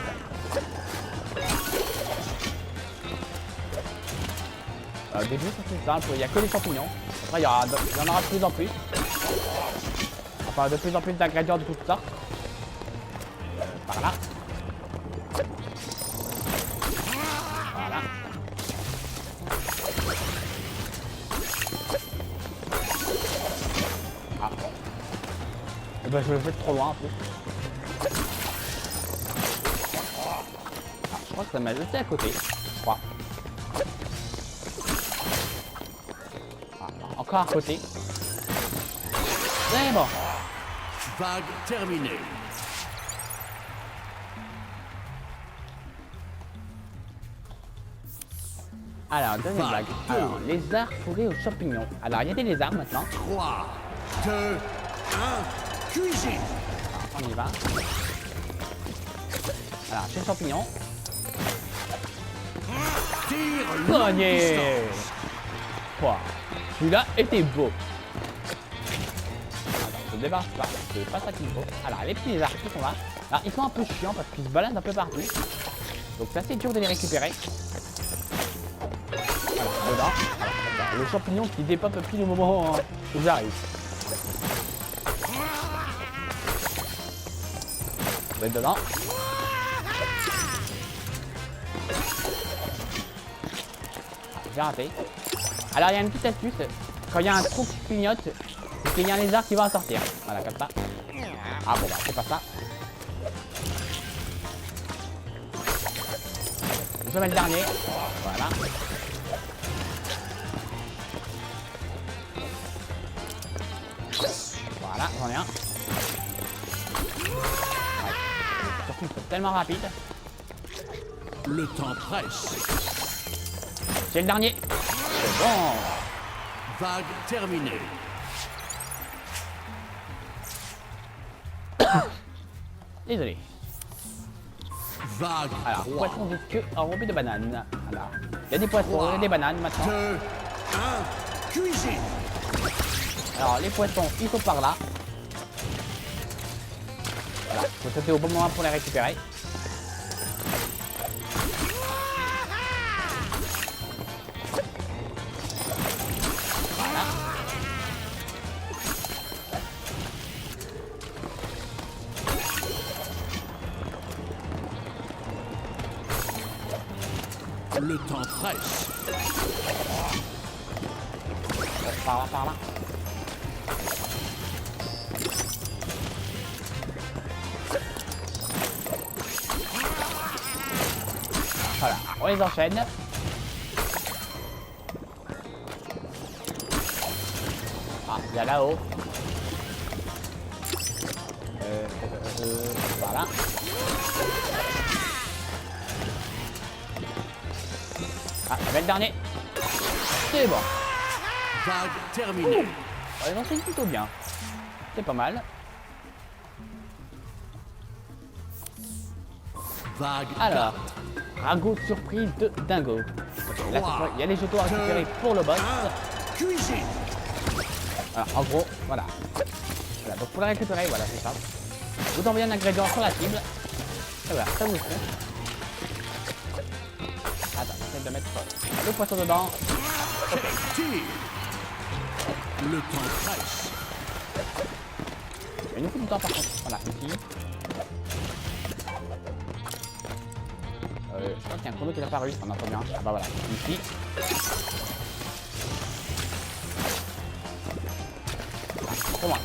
Au début c'est simple, il n'y a que les champignons. Après il y en aura de plus en plus. Enfin de plus en plus d'ingrédients de toutes sortes. Par là. Voilà. Ah. Et ben je le fais trop loin en plus. Je crois que ça m'a jeté à côté. Je crois. Ah, encore à côté. C'est bon. Vague terminée. Alors, deuxième vague. Alors, lézard fourré aux champignons. Alors, il y a des lézards maintenant. 3, 2, 1, cuisine. On y va. Alors, chez champignons. Tire Pogné. Quoi. Celui-là était beau. Attends, je me débarrasse pas. C'est pas ça qu'il faut. Alors, les petits lézards qui sont là. Alors, ils sont un peu chiants parce qu'ils se baladent un peu partout. Donc, c'est assez dur de les récupérer. Voilà, dedans. Alors, le champignon qui dépop pile au moment où j'arrive. Vous êtes dedans. J'ai raté. Alors il y a une petite astuce. Quand il y a un trou qui clignote, c'est qu'il y a un lézard qui va en sortir. Voilà, comme ça. Ah bon bah c'est pas ça. Je mets le dernier. Voilà. Voilà, j'en ai un. Ouais. Surtout ils sont tellement rapides. Le temps presse. C'est le dernier. C'est bon. Vague terminée. Désolé. Vague Alors, 3, poisson de queue enrobé de bananes. Alors, il y a des poissons, il y a des bananes maintenant. 2, 1, cuisine. Alors, les poissons, ils sont par là. Voilà, faut sauter au bon moment pour les récupérer. Voilà. Le temps presse. Par là, par là. Voilà, on les enchaîne. Ah, il y a là-haut. Voilà. Ah, je vais le dernier. C'est bon. Vague terminée. On les enchaîne plutôt bien. C'est pas mal. Vague Alors, ragoût de surprise de dingo. Ok, là, cette fois, il y a les jetons à récupérer pour le boss. 1, cuisine. Alors, en gros, voilà. Voilà, donc pour la récupérer, voilà, c'est ça. Vous envoyez un ingrédient sur la cible. Et voilà, ça vous fait. Attends, j'essaie de mettre le poisson dedans. Tire. Le temps presse. Il nous faut du temps par contre. Voilà, ici. Je crois qu'il y a un chrono qui est apparu. On entend bien. Ah bah voilà, ici. Pour moi.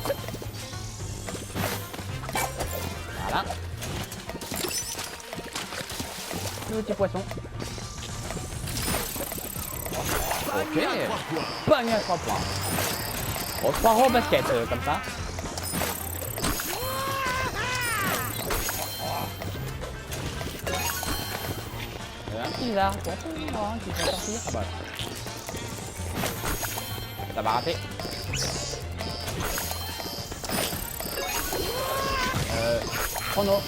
Voilà. Le petit poisson. Ok. Pogné à 3 points. On se croira au basket comme ça. Un petit lézard qui va sortir. Ah bah. Ça va rater. Chrono.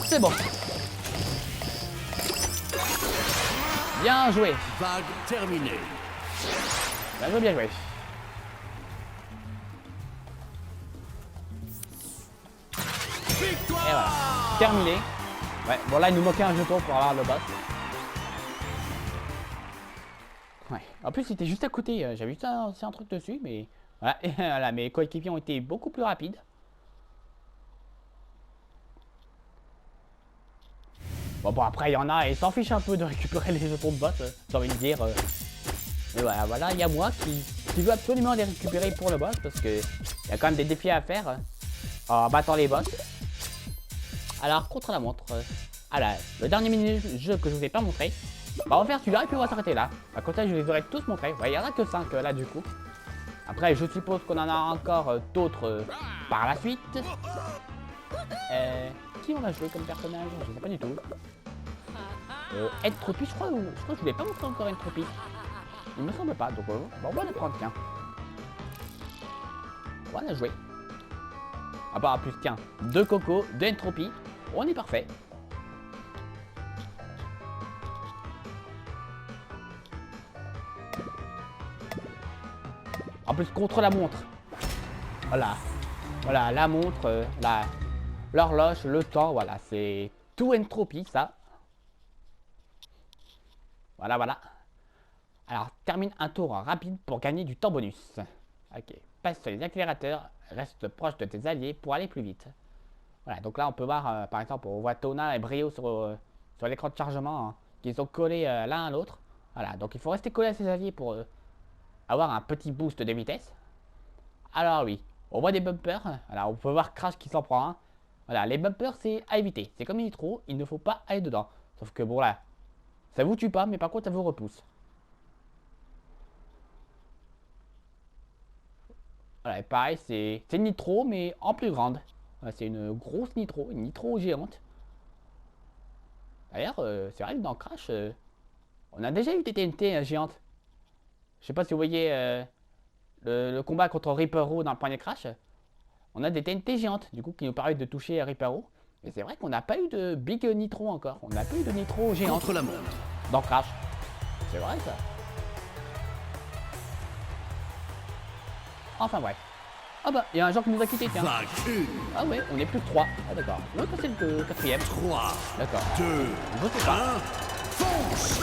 C'est bon. Bien joué. Vague terminée. Bien joué, bien joué. Et voilà. Terminé. Ouais, bon là il nous manquait un jeton pour avoir le boss. Ouais. En plus c'était juste à côté. J'avais juste un truc dessus, mais voilà. Et voilà, mes coéquipiers ont été beaucoup plus rapides. Bon après il y en a et ils s'en fichent un peu de récupérer les jetons de boss, j'ai envie de dire. Mais voilà, il y a moi qui veut absolument les récupérer pour le boss parce que il y a quand même des défis à faire en battant les boss. Alors, contre la montre. Alors, le dernier mini-jeu que je vous ai pas montré. Bah, on va faire celui-là et puis on va s'arrêter là. Bah, comme ça, je les aurai tous montrés. Ouais, il y en a que 5 là du coup. Après, je suppose qu'on en a encore d'autres par la suite. Qui on va jouer comme personnage? Je sais pas du tout. Entropie, je crois que je voulais pas montrer encore Entropie. Il me semble pas, donc bon, on va le prendre, tiens. On va la jouer. Ah bah, en plus, tiens, 2 Coco, 2 Entropie. On est parfait. En plus, contre la montre. Voilà. Voilà, la montre, l'horloge, le temps, voilà. C'est tout Entropie, ça. Voilà, voilà. Alors, termine un tour rapide pour gagner du temps bonus. Ok. Passe sur les accélérateurs. Reste proche de tes alliés pour aller plus vite. Voilà, donc là, on peut voir, par exemple, on voit Tona et Brio sur l'écran de chargement, hein, qui sont collés l'un à l'autre. Voilà, donc il faut rester collé à ses alliés pour avoir un petit boost de vitesse. Alors oui, on voit des bumpers. Voilà, on peut voir Crash qui s'en prend un. Voilà, les bumpers, c'est à éviter. C'est comme Nitro, il ne faut pas aller dedans. Sauf que bon là, ça vous tue pas, mais par contre, ça vous repousse. Voilà, et pareil, c'est Nitro, mais en plus grande. Voilà, c'est une grosse Nitro, une Nitro géante. D'ailleurs, c'est vrai que dans Crash, on a déjà eu des TNT géantes. Je sais pas si vous voyez le combat contre Reaper-O dans le premier Crash. On a des TNT géantes, du coup, qui nous permettent de toucher Reaper-O. Mais c'est vrai qu'on n'a pas eu de Big Nitro encore. On n'a pas eu de Nitro géante. Contre la montre. Dans Crash. C'est vrai ça. Enfin bref. Ah bah, il y a un genre qui nous a quitté, tiens. Vaincu. Ah ouais, on est plus que 3. Ah d'accord. On va passer le quatrième. 3, D'accord. 2, Je sais pas. 1, fonce.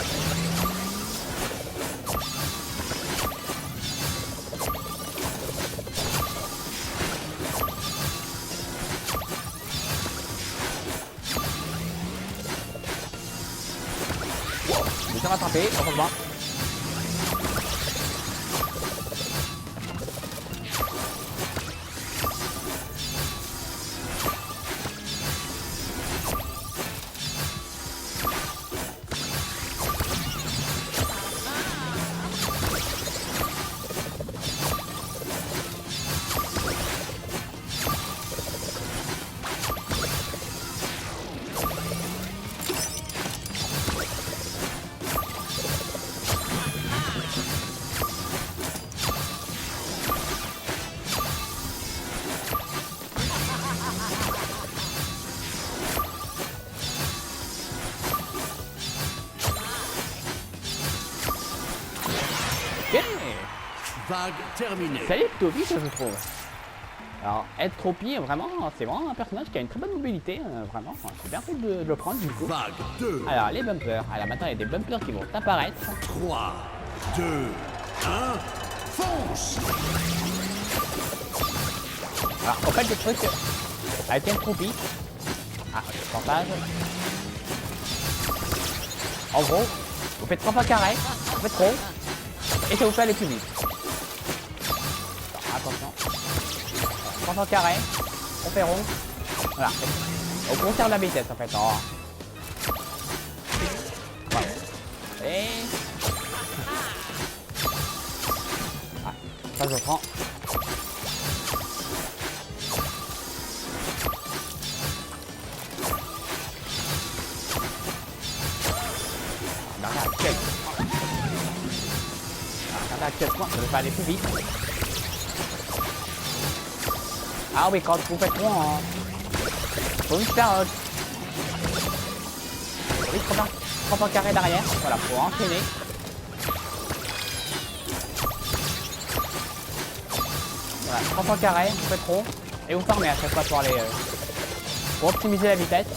Je vais te rattraper, heureusement. Ok. Vague terminée. Ça allait plutôt vite, je trouve. Alors, Entropie, vraiment, c'est vraiment un personnage qui a une très bonne mobilité, vraiment. C'est bien fait de le prendre, du coup. Vague 2, Alors, les bumpers. Alors, maintenant, il y a des bumpers qui vont apparaître. 3, 2, 1, fonce. Alors, en fait, le truc, avec Entropie. Ah, pourcentage. En gros, vous faites 3 fois carré, vous faites rond, et ça vous fait aller plus vite. Alors, attention. 3 fois carré, on fait rond. Voilà. On conserve la vitesse en fait. Oh. Voilà. Et. Ah, ça je prends. Regardez à quel point je vais aller plus vite. Ah oui, quand vous faites rond, hein, faut vite faire oui, 3 fois carré derrière, voilà, pour enchaîner. Voilà, 3 fois carré, vous faites rond, et vous farmez à chaque fois pour aller pour optimiser la vitesse.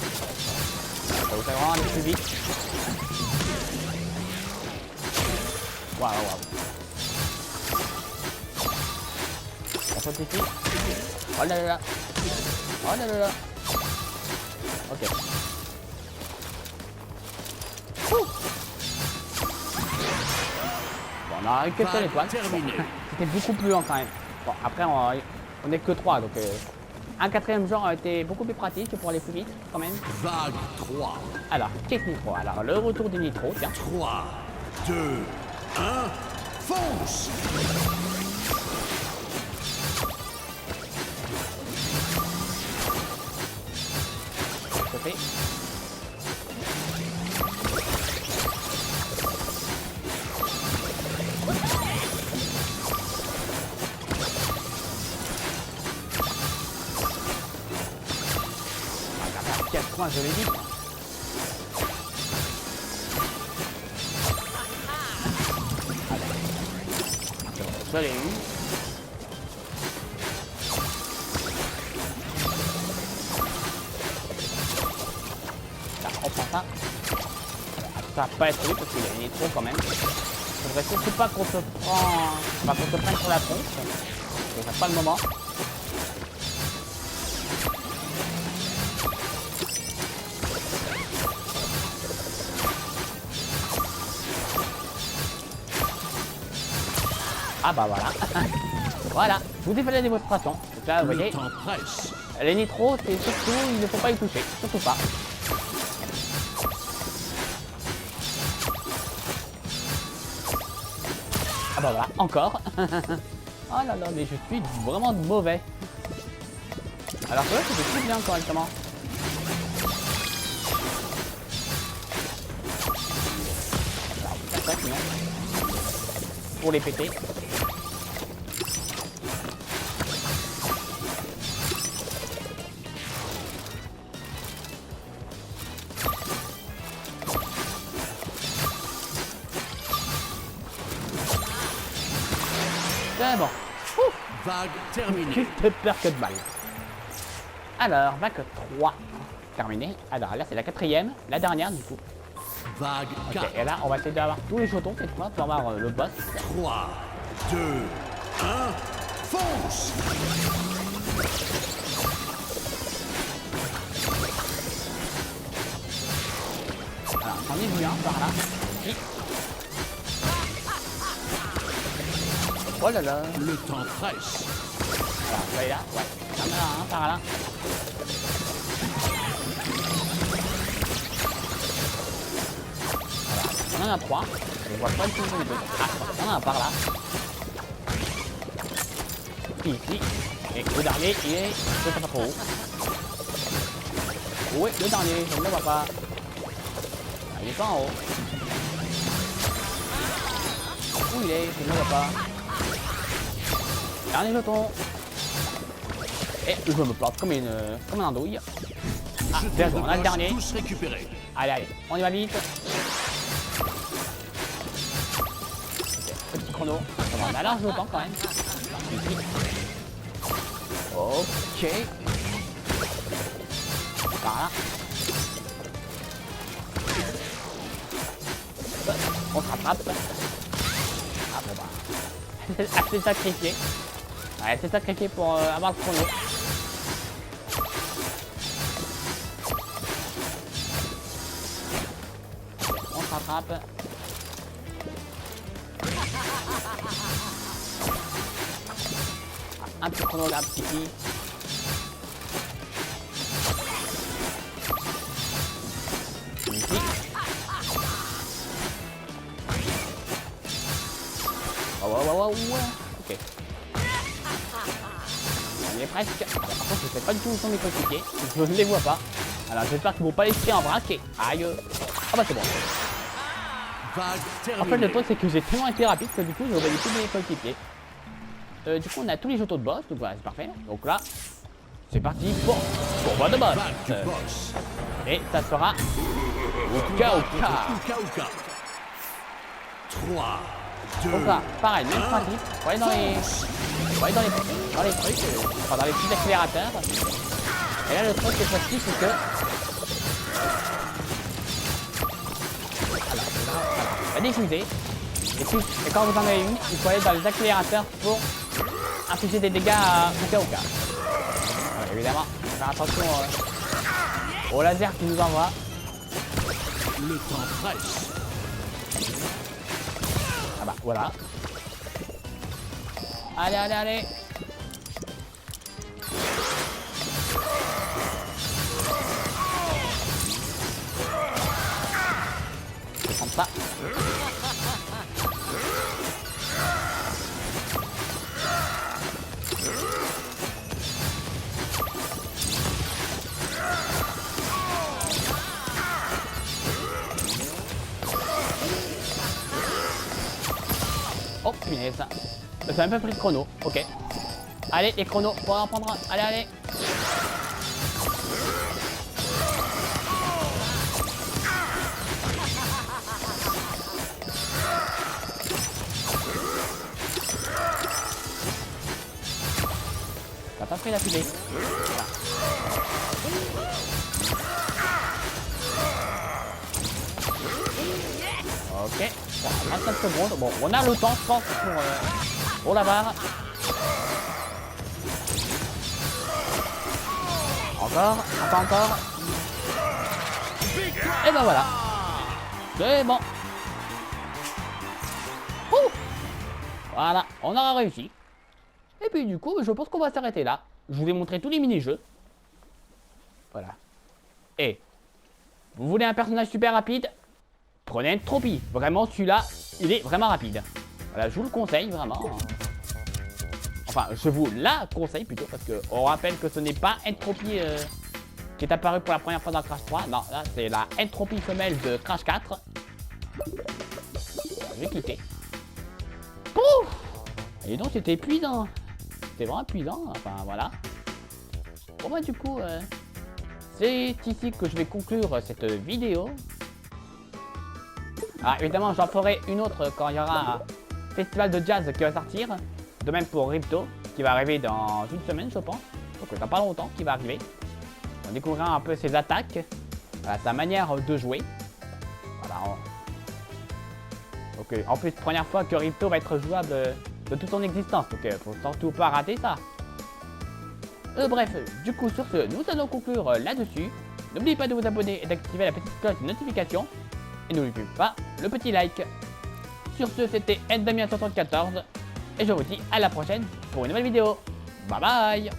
Ça vous fait vraiment aller plus vite. Waouh, waouh. On saute ici. Oh là là là. Oh là là là. Ok. Ouh. Bon, on a eu quelques étoiles. Terminé. C'était beaucoup plus lent quand même. Bon, après, on est que 3, donc Un quatrième genre a été beaucoup plus pratique pour aller plus vite, quand même. Vague 3. Alors, check Nitro. Alors, le retour des Nitro, tiens. 3, 2, 1, fonce! Ça fait. Ah, 4 points, je l'ai dit. Je l'ai eu. Ça, on prend ça. Ça va pas être lui parce qu'il y a une nitro quand même. Faudrait surtout pas qu'on se prend. Enfin, qu'on se prenne sur la tronche. C'est pas le moment. Ah bah voilà. Voilà, je vous ai fait la démonstration. Donc là, vous Le voyez, temps presse. les nitros, c'est surtout, il ne faut pas y toucher. Surtout pas. Ah bah voilà, encore. Oh là là, mais je suis vraiment mauvais. Alors que là, c'était tout bien correctement. Alors, ça, sinon. Pour les péter. C'est bon. Vague terminée. Juste peur que de balle. Alors, vague 3. Terminé. Alors là, c'est la quatrième, la dernière du coup. Vague Ok, 4. et là, on va essayer d'avoir tous les jetons cette fois pour avoir le boss. 3, 2, 1, fonce! Alors, j'en ai vu un par là. Ici. Oh là là. Le temps presse. Alors, celui-là, ouais. Il y en a un par là. Voilà. Il y en a 3. Je vois pas du tout les deux. Ah, il y en a un par là. Ici. Et le dernier, il est. Je sais pas trop où. Oui, le dernier, je ne le vois pas. Ah, il est pas en haut. Où il est? Je ne le vois pas. Dernier jeton. Et je me plante comme un andouille. Ah, bien joué, on a le dernier. Tous récupérés. Allez, allez, on y va vite. Ok, petit chrono. On a large le temps quand même. Ici. Ok. Par là. On se rattrape. Ah bon bah. C'est assez sacrifié. Ouais, c'est sacrifié pour avoir le chrono. On se rattrape. Un petit chrono là, petit ici. Ouais. Ok. On y est presque. Alors, par contre, je ne sais pas du tout où sont mes coéquipiers. Je ne les vois pas. Alors, j'espère qu'ils ne vont pas les tirer en vrac. Aïe. Ah bah c'est bon. Vague En fait, le terminée. truc, c'est que j'ai tellement été rapide que du coup, j'ai oublié tous mes coéquipiers. Du coup, on a tous les jetons de boss. Donc voilà, c'est parfait. Donc là, c'est parti pour combat de boss. Vague du boss. Et ça sera Uka Uka. Uka Uka. 3, 2, Donc là, pareil, même principe. Faut aller dans les trucs, enfin dans les petits accélérateurs. Et là, le truc cette fois-ci, c'est que on va diffuser. Et quand vous en avez une, il faut aller dans les accélérateurs pour infliger des dégâts à Uka Uka. Ouais, évidemment, faire attention au laser qui nous envoie. le temps presse. Ah bah voilà. ça. Oh punaise. Ça a même pas pris le chrono. Ok. Allez les chronos, pour en prendre un. Allez, allez. T'as pas pris la fusée. Voilà. Ok. Bon, 25 secondes. Bon, on a le temps, je pense, pour la barre. Encore, encore. Et ben voilà. C'est bon. Ouh. Voilà, on aura réussi. Et puis du coup, je pense qu'on va s'arrêter là. Je vous ai montré tous les mini-jeux. Voilà. Et vous voulez un personnage super rapide? Prenez Entropy. Vraiment, celui-là, il est vraiment rapide. Voilà, je vous le conseille vraiment. Enfin, je vous la conseille plutôt parce que on rappelle que ce n'est pas Entropy qui est apparu pour la première fois dans Crash 3. Non, là, c'est la Entropy femelle de Crash 4. Je vais cliquer. Pouf! Et donc, c'était épuisant. C'était vraiment épuisant. Enfin, voilà. Bon, bah, du coup, c'est ici que je vais conclure cette vidéo. Ah, évidemment, j'en ferai une autre quand il y aura un festival de jazz qui va sortir. De même pour Ripto, qui va arriver dans une semaine, je pense. Donc, dans pas longtemps, qui va arriver. On découvrira un peu ses attaques, sa manière de jouer. Voilà. Donc, en plus, première fois que Ripto va être jouable de toute son existence. Donc, faut surtout pas rater ça. Bref, du coup, sur ce, nous allons conclure là-dessus. N'oubliez pas de vous abonner et d'activer la petite cloche de notification. Et n'oubliez pas le petit like. Sur ce, c'était Endamien74. Et je vous dis à la prochaine pour une nouvelle vidéo. Bye bye.